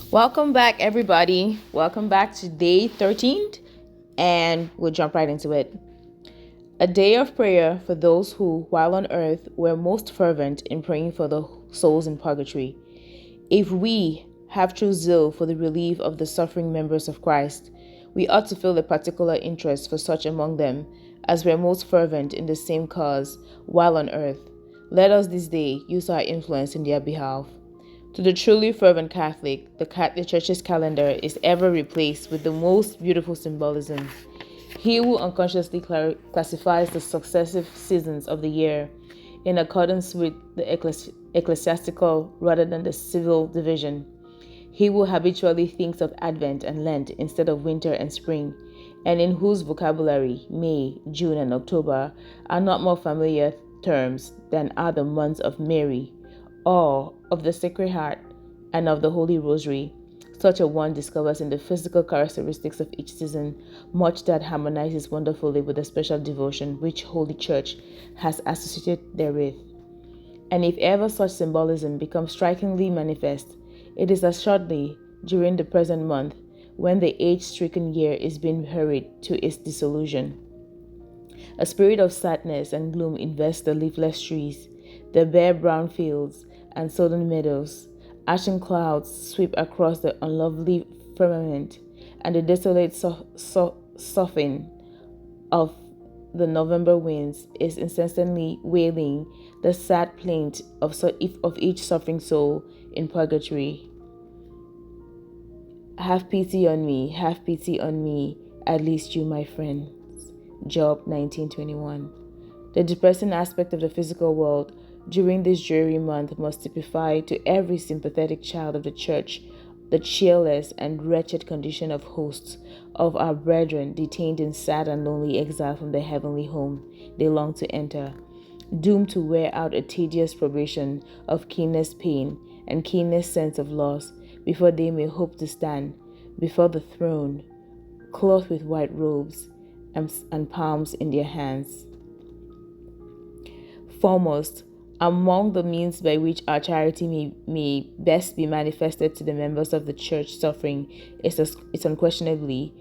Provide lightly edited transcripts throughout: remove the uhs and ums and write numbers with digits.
Welcome back, everybody. Welcome back to day 13, and we'll jump right into it. A day of prayer for those who, while on earth, were most fervent in praying for the souls in purgatory. If we have true zeal for the relief of the suffering members of Christ, we ought to feel a particular interest for such among them as were most fervent in the same cause while on earth. Let us this day use our influence in their behalf. To the truly fervent Catholic, the Catholic Church's calendar is ever replaced with the most beautiful symbolism. He who unconsciously classifies the successive seasons of the year in accordance with the ecclesiastical rather than the civil division. He who habitually thinks of Advent and Lent instead of winter and spring, and in whose vocabulary May, June, and October are not more familiar terms than are the months of Mary, or of the Sacred Heart and of the Holy Rosary. Such a one discovers in the physical characteristics of each season much that harmonizes wonderfully with the special devotion which Holy Church has associated therewith. And if ever such symbolism becomes strikingly manifest, it is assuredly during the present month, when the age-stricken year is being hurried to its dissolution. A spirit of sadness and gloom invests the leafless trees, the bare brown fields, and sodden meadows. Ashen clouds sweep across the unlovely firmament, and the desolate soughing of the November winds is incessantly wailing the sad plaint of each suffering soul in purgatory. Have pity on me, have pity on me, at least you, my friends. Job 19:21. The depressing aspect of the physical world during this dreary month must typify to every sympathetic child of the Church the cheerless and wretched condition of hosts of our brethren detained in sad and lonely exile from the heavenly home they long to enter, doomed to wear out a tedious probation of keenest pain and keenest sense of loss before they may hope to stand before the throne, clothed with white robes and palms in their hands. Foremost, among the means by which our charity may best be manifested to the members of the Church suffering is unquestionably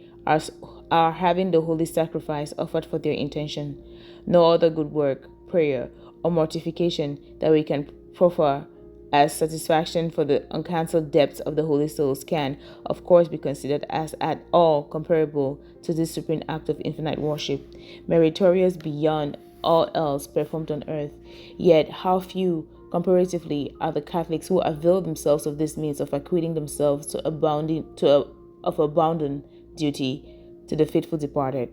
our having the holy sacrifice offered for their intention. No other good work, prayer, or mortification that we can proffer as satisfaction for the uncancelled depths of the holy souls can, of course, be considered as at all comparable to this supreme act of infinite worship, meritorious beyond all else performed on earth. Yet how few, comparatively, are the Catholics who avail themselves of this means of acquitting themselves of a bounden duty to the faithful departed.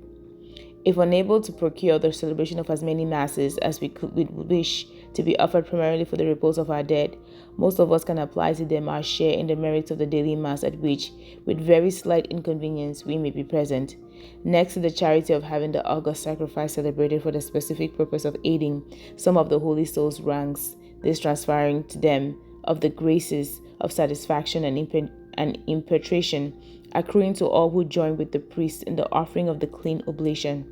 If unable to procure the celebration of as many masses as we would wish to be offered primarily for the repose of our dead, most of us can apply to them our share in the merits of the daily mass at which, with very slight inconvenience, we may be present. Next to the charity of having the august sacrifice celebrated for the specific purpose of aiding some of the holy souls' ranks, this transferring to them of the graces of satisfaction and impartation accruing to all who join with the priest in the offering of the clean oblation.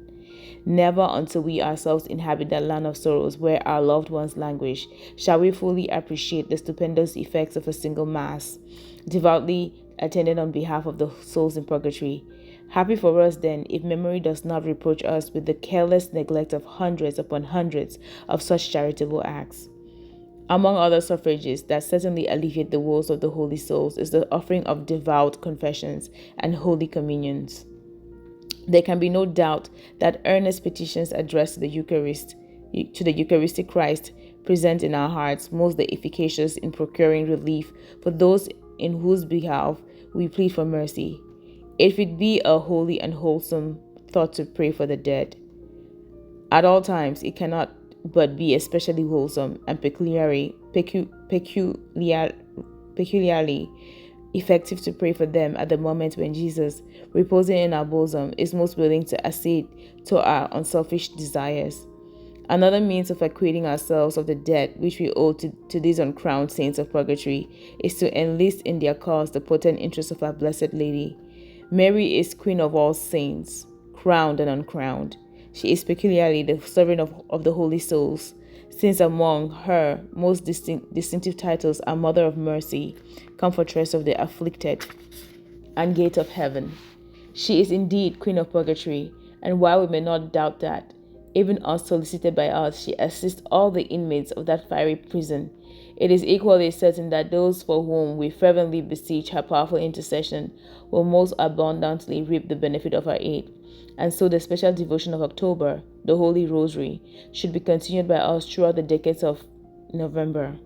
Never until we ourselves inhabit that land of sorrows where our loved ones languish shall we fully appreciate the stupendous effects of a single Mass, devoutly attended on behalf of the souls in purgatory. Happy for us, then, if memory does not reproach us with the careless neglect of hundreds upon hundreds of such charitable acts. Among other suffrages that certainly alleviate the woes of the holy souls is the offering of devout confessions and holy communions. There can be no doubt that earnest petitions addressed to the Eucharistic Christ present in our hearts most the efficacious in procuring relief for those in whose behalf we plead for mercy. If it be a holy and wholesome thought to pray for the dead, at all times it cannot but be especially wholesome and peculiarly effective to pray for them at the moment when Jesus, reposing in our bosom, is most willing to accede to our unselfish desires. Another means of acquitting ourselves of the debt which we owe to these uncrowned saints of purgatory is to enlist in their cause the potent interest of our Blessed Lady. Mary is Queen of all saints, crowned and uncrowned. She is peculiarly the sovereign of the holy souls. since among her most distinctive titles are Mother of Mercy, Comfortress of the Afflicted, and Gate of Heaven. She is indeed Queen of Purgatory, and while we may not doubt that, even unsolicited by us, she assists all the inmates of that fiery prison, it is equally certain that those for whom we fervently beseech her powerful intercession will most abundantly reap the benefit of her aid. And so the special devotion of October, the Holy Rosary, should be continued by us throughout the decades of November.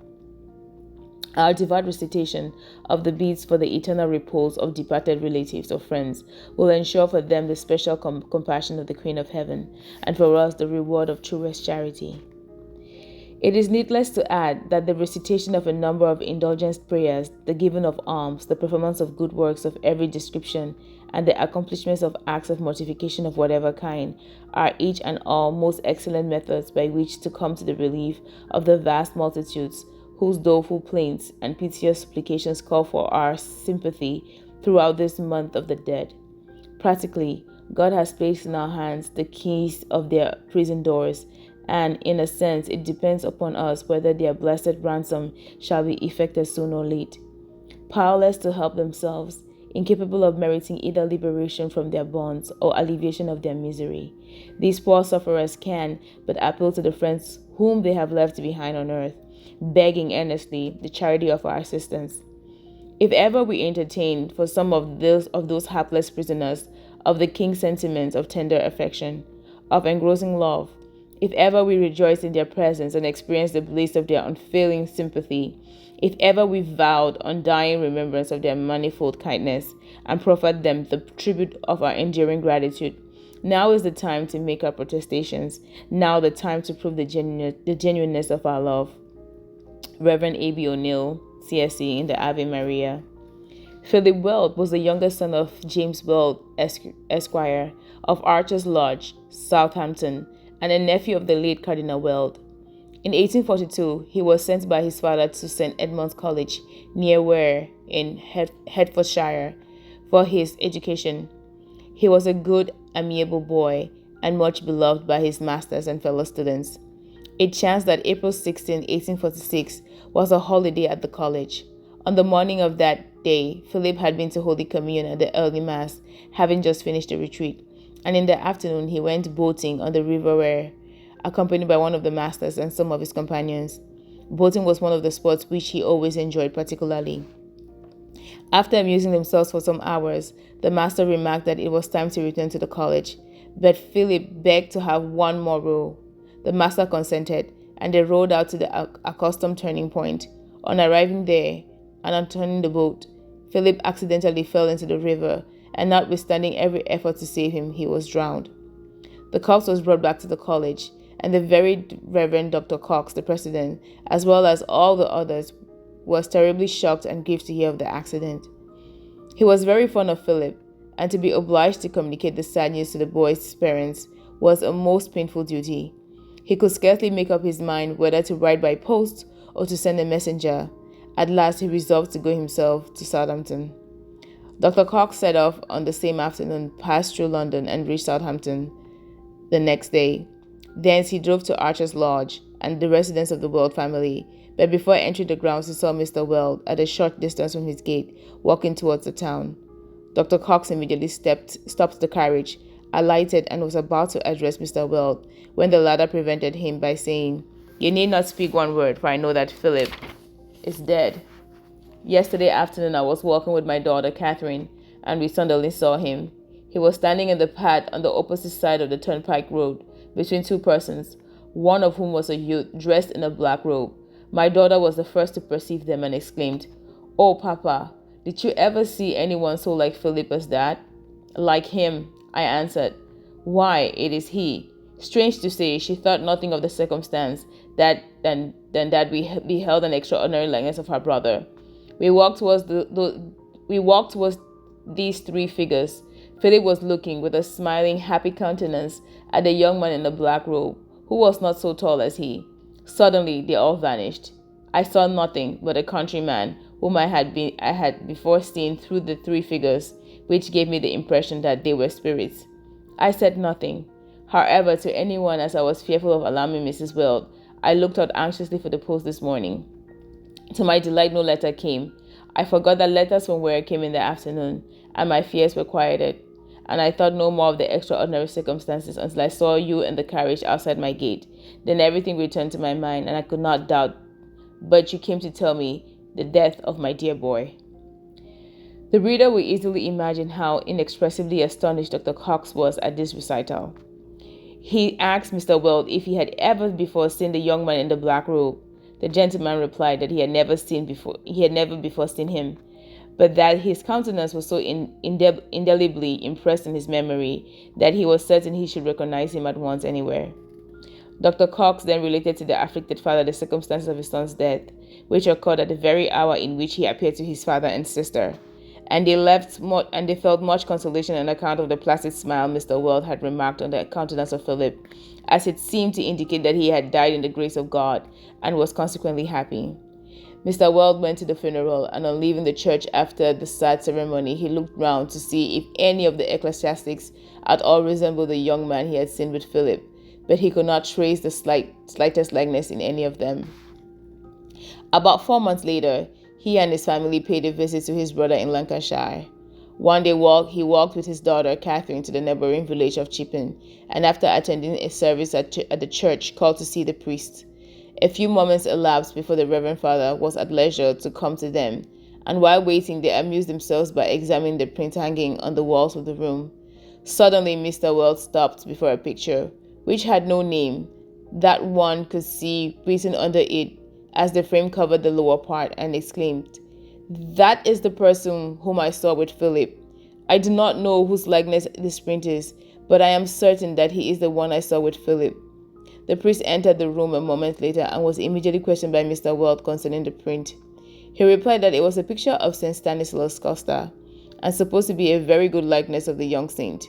Our devout recitation of the beads for the eternal repose of departed relatives or friends will ensure for them the special compassion of the Queen of Heaven, and for us the reward of truest charity. It is needless to add that the recitation of a number of indulgence prayers, the giving of alms, the performance of good works of every description, and the accomplishments of acts of mortification of whatever kind are each and all most excellent methods by which to come to the relief of the vast multitudes whose doleful plaints and piteous supplications call for our sympathy throughout this month of the dead. Practically, God has placed in our hands the keys of their prison doors, and in a sense, it depends upon us whether their blessed ransom shall be effected soon or late. Powerless to help themselves, incapable of meriting either liberation from their bonds or alleviation of their misery, these poor sufferers can but appeal to the friends whom they have left behind on earth, begging earnestly the charity of our assistance. If ever we entertained for some of those hapless prisoners of the King's sentiments of tender affection, of engrossing love, if ever we rejoiced in their presence and experienced the bliss of their unfailing sympathy, if ever we vowed undying remembrance of their manifold kindness and proffered them the tribute of our enduring gratitude, now is the time to make our protestations, now the time to prove the genuineness of our love. Reverend A.B. O'Neill, CSE, in the Ave Maria. Philip Weld was the youngest son of James Weld, Esquire, of Archer's Lodge, Southampton, and a nephew of the late Cardinal Weld. In 1842, he was sent by his father to St. Edmund's College, near Ware, in Hertfordshire, for his education. He was a good, amiable boy, and much beloved by his masters and fellow students. It chanced that April 16, 1846, was a holiday at the college. On the morning of that day, Philip had been to Holy Communion at the early Mass, having just finished the retreat, and in the afternoon he went boating on the River Ware, accompanied by one of the masters and some of his companions. Boating was one of the sports which he always enjoyed particularly. After amusing themselves for some hours, the master remarked that it was time to return to the college, but Philip begged to have one more row. The master consented, and they rowed out to the accustomed turning point. On arriving there, and on turning the boat, Philip accidentally fell into the river, and notwithstanding every effort to save him, he was drowned. The corpse was brought back to the college, and the very Reverend Dr. Cox, the president, as well as all the others, was terribly shocked and grieved to hear of the accident. He was very fond of Philip, and to be obliged to communicate the sad news to the boy's parents was a most painful duty. He could scarcely make up his mind whether to write by post or to send a messenger. At last he resolved to go himself to Southampton. Dr. Cox set off on the same afternoon, passed through London, and reached Southampton the next day. Thence he drove to Archer's Lodge and the residence of the Weld family, but before entering the grounds he saw Mr. Weld at a short distance from his gate, walking towards the town. Dr. Cox immediately stopped the carriage, alighted, and was about to address Mr. Weld when the latter prevented him by saying, "You need not speak one word, for I know that Philip is dead. Yesterday afternoon I was walking with my daughter Catherine, and we suddenly saw him. He was standing in the path on the opposite side of the turnpike road, between two persons, one of whom was a youth dressed in a black robe. My daughter was the first to perceive them and exclaimed, 'Oh, Papa, did you ever see anyone so like Philip as that?' 'Like him,' I answered. 'Why, it is he.' Strange to say, she thought nothing of the circumstance than that we beheld an extraordinary likeness of her brother. We walked towards these three figures. Philip was looking with a smiling, happy countenance at the young man in the black robe, who was not so tall as he. Suddenly, they all vanished. I saw nothing but a countryman whom I had before seen through the three figures, which gave me the impression that they were spirits. I said nothing, however, to anyone, as I was fearful of alarming Mrs. Weld. I looked out anxiously for the post this morning. To my delight, no letter came. I forgot that letters from where came in the afternoon, and my fears were quieted. And I thought no more of the extraordinary circumstances until I saw you in the carriage outside my gate. Then everything returned to my mind, and I could not doubt. But you came to tell me the death of my dear boy. The reader will easily imagine how inexpressibly astonished Dr. Cox was at this recital. He asked Mr. Weld if he had ever before seen the young man in the black robe. The gentleman replied that he had never before seen him, but that his countenance was so indelibly impressed in his memory that he was certain he should recognize him at once anywhere. Dr. Cox then related to the afflicted father the circumstances of his son's death, which occurred at the very hour in which he appeared to his father and sister, and they felt much consolation on account of the placid smile Mr. Weld had remarked on the countenance of Philip, as it seemed to indicate that he had died in the grace of God and was consequently happy. Mr. Weld went to the funeral, and on leaving the church after the sad ceremony, he looked round to see if any of the ecclesiastics at all resembled the young man he had seen with Philip, but he could not trace the slightest likeness in any of them. About 4 months later, he and his family paid a visit to his brother in Lancashire. One day he walked with his daughter Catherine to the neighboring village of Chippen, and after attending a service at the church, called to see the priest. A few moments elapsed before the Reverend Father was at leisure to come to them, and while waiting they amused themselves by examining the print hanging on the walls of the room. Suddenly Mr. Weld stopped before a picture, which had no name, that one could see written under it as the frame covered the lower part, and exclaimed, "That is the person whom I saw with Philip. I do not know whose likeness this print is, but I am certain that he is the one I saw with Philip." The priest entered the room a moment later and was immediately questioned by Mr. Weld concerning the print. He replied that it was a picture of St. Stanislaus Costa, and supposed to be a very good likeness of the young saint.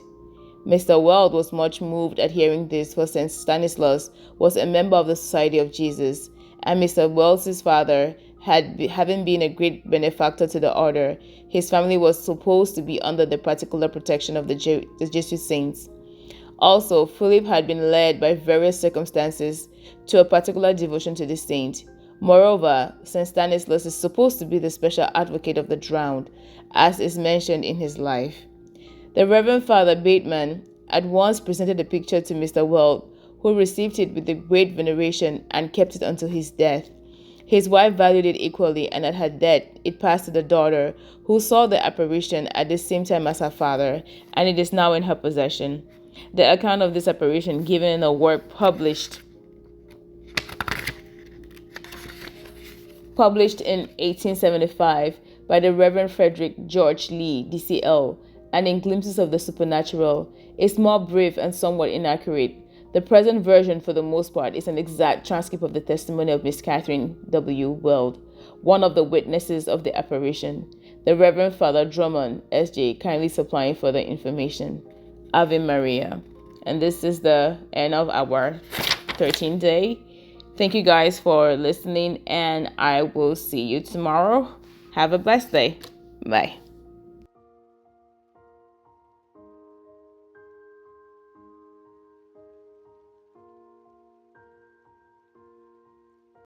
Mr. Weld was much moved at hearing this, for St. Stanislaus was a member of the Society of Jesus, and Mr. Weld's father, having been a great benefactor to the order, his family was supposed to be under the particular protection of the Jesuit saints. Also, Philip had been led by various circumstances to a particular devotion to this saint. Moreover, St. Stanislaus is supposed to be the special advocate of the drowned, as is mentioned in his life. The Reverend Father Bateman at once presented the picture to Mr. Weld, who received it with great veneration and kept it until his death. His wife valued it equally, and at her death it passed to the daughter, who saw the apparition at the same time as her father, and it is now in her possession. The account of this apparition, given in a work published in 1875 by the Reverend Frederick George Lee, DCL, and in Glimpses of the Supernatural, is more brief and somewhat inaccurate. The present version, for the most part, is an exact transcript of the testimony of Miss Catherine W. Weld, one of the witnesses of the apparition. The Reverend Father Drummond, S.J., kindly supplying further information. Ave Maria. And this is the end of our 13th day. Thank you guys for listening, and I will see you tomorrow. Have a blessed day. Bye.